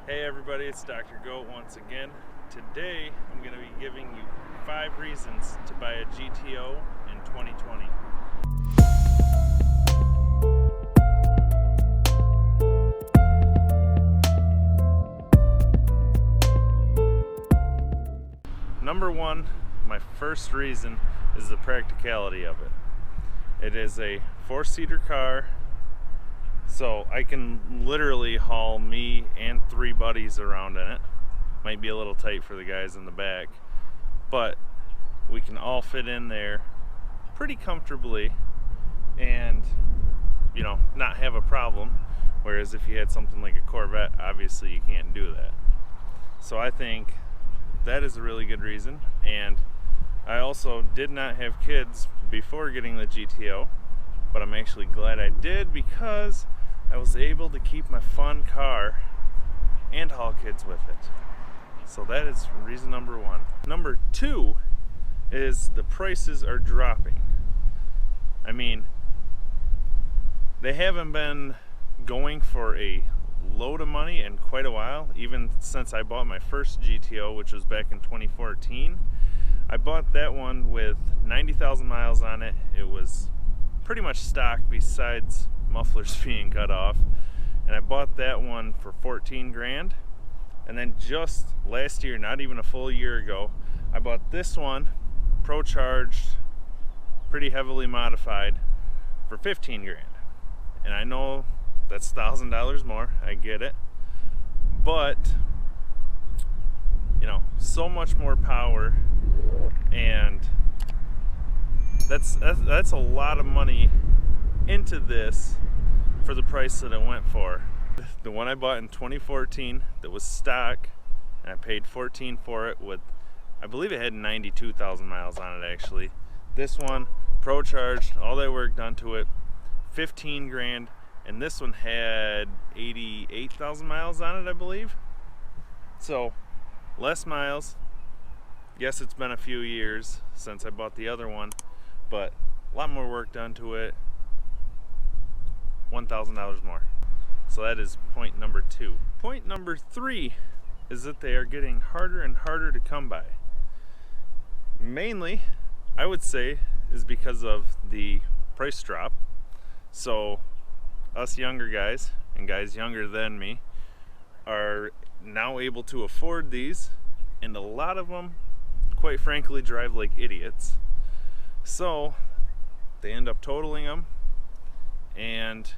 Hey everybody, it's Dr. Goat once again. Today I'm going to be giving you 5 reasons to buy a GTO in 2020. Number 1, my first reason is the practicality of it. It is a 4-seater car, so I can literally haul me and 3 buddies around in it. Might be a little tight for the guys in the back, but we can all fit in there pretty comfortably and, not have a problem. Whereas if you had something like a Corvette, obviously you can't do that. So I think that is a really good reason. And I also did not have kids before getting the GTO, but I'm actually glad I did because I was able to keep my fun car and haul kids with it. So that is reason number 1. Number 2 is the prices are dropping. I mean, they haven't been going for a load of money in quite a while, even since I bought my first GTO, which was back in 2014. I bought that one with 90,000 miles on it. It was pretty much stock besides mufflers being cut off, and I bought that one for 14 grand. And then just last year, not even a full year ago, I bought this one, Pro Charged, pretty heavily modified, for 15 grand. And I know that's $1,000 more, I get it, but so much more power, and that's a lot of money into this for the price that it went for. The one I bought in 2014 that was stock, and I paid 14 for it with, I believe it had 92,000 miles on it actually. This one, Pro Charged, all that work done to it, 15 grand, and this one had 88,000 miles on it, I believe. So, less miles. Yes, it's been a few years since I bought the other one, but a lot more work done to it, $1,000 more. So that is point number 2. Point number 3 is that they are getting harder and harder to come by. Mainly, I would say, is because of the price drop. So us younger guys, and guys younger than me, are now able to afford these, and a lot of them, quite frankly, drive like idiots. So they end up totaling them, and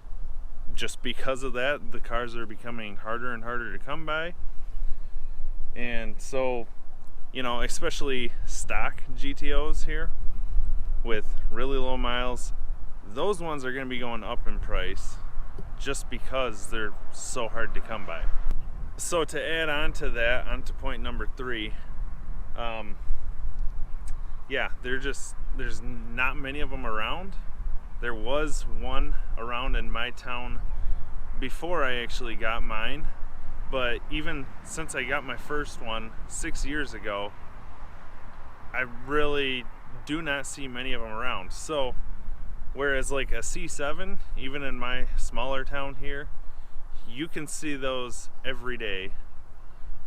just because of that, the cars are becoming harder and harder to come by. And so, especially stock GTOs here with really low miles, those ones are going to be going up in price just because they're so hard to come by. So to add on to that, onto point number 3, there's not many of them around. There was one around in my town before I actually got mine, but even since I got my first one 6 years ago, I really do not see many of them around. So whereas like a C7, even in my smaller town here, you can see those every day.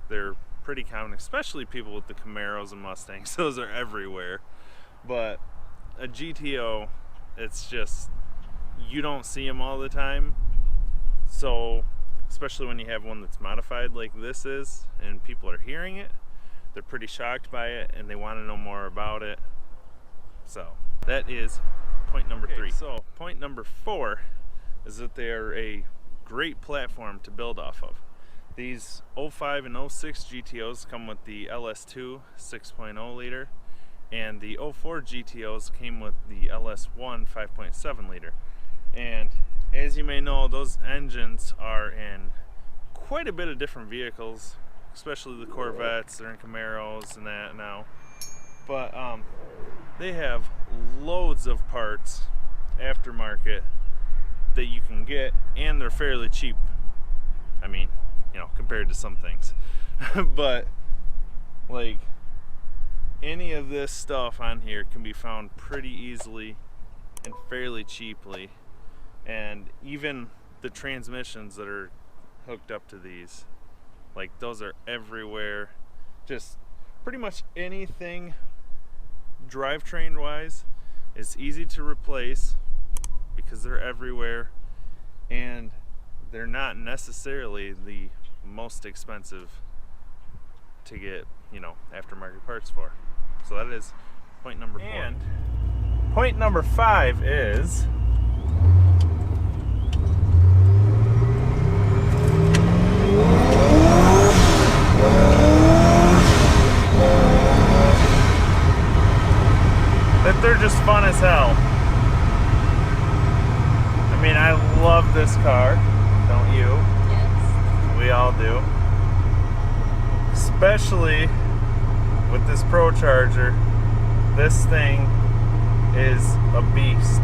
They're pretty common, especially people with the Camaros and Mustangs. Those are everywhere. But a GTO, it's just, you don't see them all the time. So especially when you have one that's modified like this is, and people are hearing it, they're pretty shocked by it and they want to know more about it. So that is point number 3. So point number 4 is that they are a great platform to build off of. These 05 and 06 GTOs come with the LS2 6.0 liter, and the 04 GTOs came with the LS1 5.7 liter. And as you may know, those engines are in quite a bit of different vehicles, especially the Corvettes. They're in Camaros and that now. But they have loads of parts aftermarket that you can get, and they're fairly cheap. I mean, compared to some things. But like, any of this stuff on here can be found pretty easily and fairly cheaply. And even the transmissions that are hooked up to these Like, those are everywhere. Just pretty much anything drivetrain wise is easy to replace because they're everywhere, and they're not necessarily the most expensive to get, you know, aftermarket parts for. So that is point number 4. And point number 5 is that they're just fun as hell. I mean, I love this car, don't you? Yes. We all do. Especially with this Pro Charger. This thing is a beast.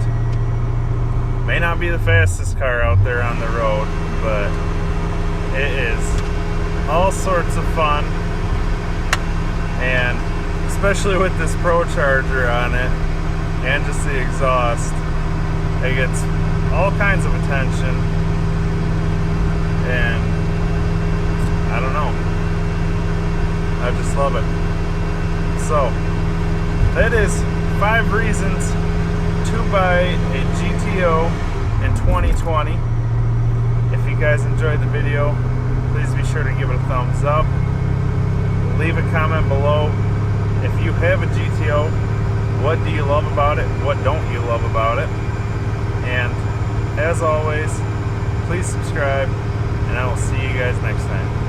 May not be the fastest car out there on the road, but it is all sorts of fun. And especially with this Pro Charger on it and just the exhaust, it gets all kinds of attention, and I don't know, I just love it. So that is 5 reasons to buy a GTO in 2020. If you guys enjoyed the video, please be sure to give it a thumbs up. Leave a comment below. If you have a GTO, what do you love about it? What don't you love about it? And as always, please subscribe, and I will see you guys next time.